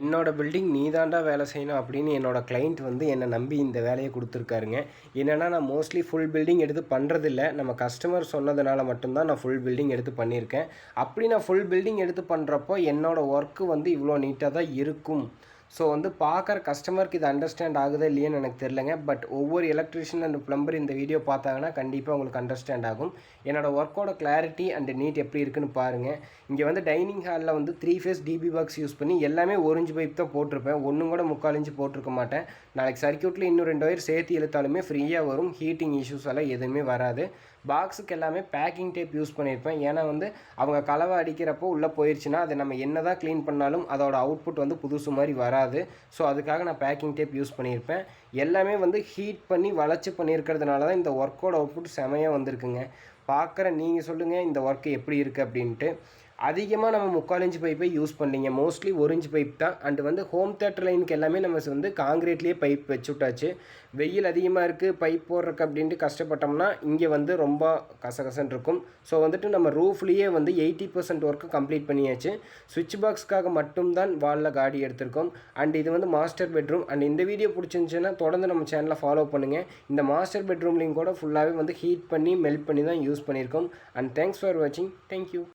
என்னோட பில்டிங் நீ தான்டா வேலை செய்யணும் அப்படின்னு என்னோட கிளைண்ட் வந்து என்னை நம்பி இந்த வேலையை கொடுத்துருக்காருங்க. என்னென்னா நான் மோஸ்ட்லி ஃபுல் பில்டிங் எடுத்து பண்ணுறதில்ல. நம்ம கஸ்டமர் சொன்னதுனால மட்டும்தான் நான் ஃபுல் பில்டிங் எடுத்து பண்ணியிருக்கேன். அப்படி நான் ஃபுல் பில்டிங் எடுத்து பண்ணுறப்போ என்னோடய ஒர்க்கு வந்து இவ்வளோ நீட்டாக தான் இருக்கும். ஸோ வந்து பார்க்குற கஸ்டமருக்கு இது அண்டர்ஸ்டாண்ட் ஆகுதா இல்லையான்னு எனக்கு தெரிலங்க. பட் ஒவ்வொரு எலக்ட்ரிஷியன் அண்ட் ப்ளம்பர் இந்த வீடியோ பார்த்தாங்கன்னா கண்டிப்பாக உங்களுக்கு அண்டர்ஸ்டாண்ட் ஆகும். என்னோடய ஒர்க்கோட கிளாரிட்டி அண்ட் நீட் எப்படி இருக்குன்னு பாருங்கள். இங்கே வந்து டைனிங் ஹாலில் வந்து 3 ஃபேஸ் டிபி பாக்ஸ் யூஸ் பண்ணி எல்லாமே 1 இன்ச் பைப் தான் போட்டிருப்பேன். ஒன்றும் கூட 3/4 இன்ச் போட்டிருக்க மாட்டேன். நாளைக்கு சர்க்யூட்டில் இன்னும் 2 ஒயர் சேர்த்து இழுத்தாலுமே ஃப்ரீயாக வரும். ஹீட்டிங் இஷ்யூஸ் எல்லாம் எதுவுமே வராது. பாக்ஸுக்கு எல்லாமே பேக்கிங் டேப் யூஸ் பண்ணியிருப்பேன். ஏன்னா வந்து அவங்க கலவை அடிக்கிறப்போ உள்ளே போயிடுச்சுன்னா அதை நம்ம என்ன தான் க்ளீன் பண்ணாலும் அதோட அவுட்புட் வந்து புதுசு மாதிரி வராது. ஸோ அதுக்காக நான் பேக்கிங் டேப் யூஸ் பண்ணியிருப்பேன். எல்லாமே வந்து ஹீட் பண்ணி வளைச்சி பண்ணியிருக்கிறதுனால தான் இந்த ஒர்க்கோட அவுட்புட் செமையாக வந்திருக்குங்க. பார்க்குற நீங்கள் சொல்லுங்கள் இந்த ஒர்க்கு எப்படி இருக்குது அப்படின்ட்டு. அதிகமாக நம்ம 3/4 இன்ச் பைப்பை யூஸ் பண்ணிங்க. மோஸ்ட்லி 1 இன்ச் பைப் தான். அண்டு வந்து ஹோம் தேட்டர் லைனுக்கு எல்லாமே நம்ம வந்து காங்கிரீட்லேயே பைப் வச்சு விட்டாச்சு. வெயில் அதிகமாக இருக்குது பைப் போடுறக்கு அப்படின்ட்டு கஷ்டப்பட்டோம்னா இங்கே வந்து ரொம்ப கசகசன்னு இருக்கும். ஸோ வந்துட்டு நம்ம ரூஃப்லேயே வந்து 80% ஒர்க்கு கம்ப்ளீட் பண்ணியாச்சு. சுவிட்ச் பாக்ஸ்க்காக மட்டும்தான் வாலில் காடி எடுத்திருக்கோம். அண்ட் இது வந்து மாஸ்டர் பெட்ரூம். அண்ட் இந்த வீடியோ பிடிச்சிருந்துச்சுன்னா தொடர்ந்து நம்ம சேனலை ஃபாலோ பண்ணுங்கள். இந்த மாஸ்டர் பெட்ரூம்லேயும் கூட ஃபுல்லாகவே வந்து ஹீட் பண்ணி மெல்ட் பண்ணி தான் யூஸ் பண்ணியிருக்கோம். அண்ட் தேங்க்ஸ் ஃபார் வாட்சிங். தேங்க்யூ.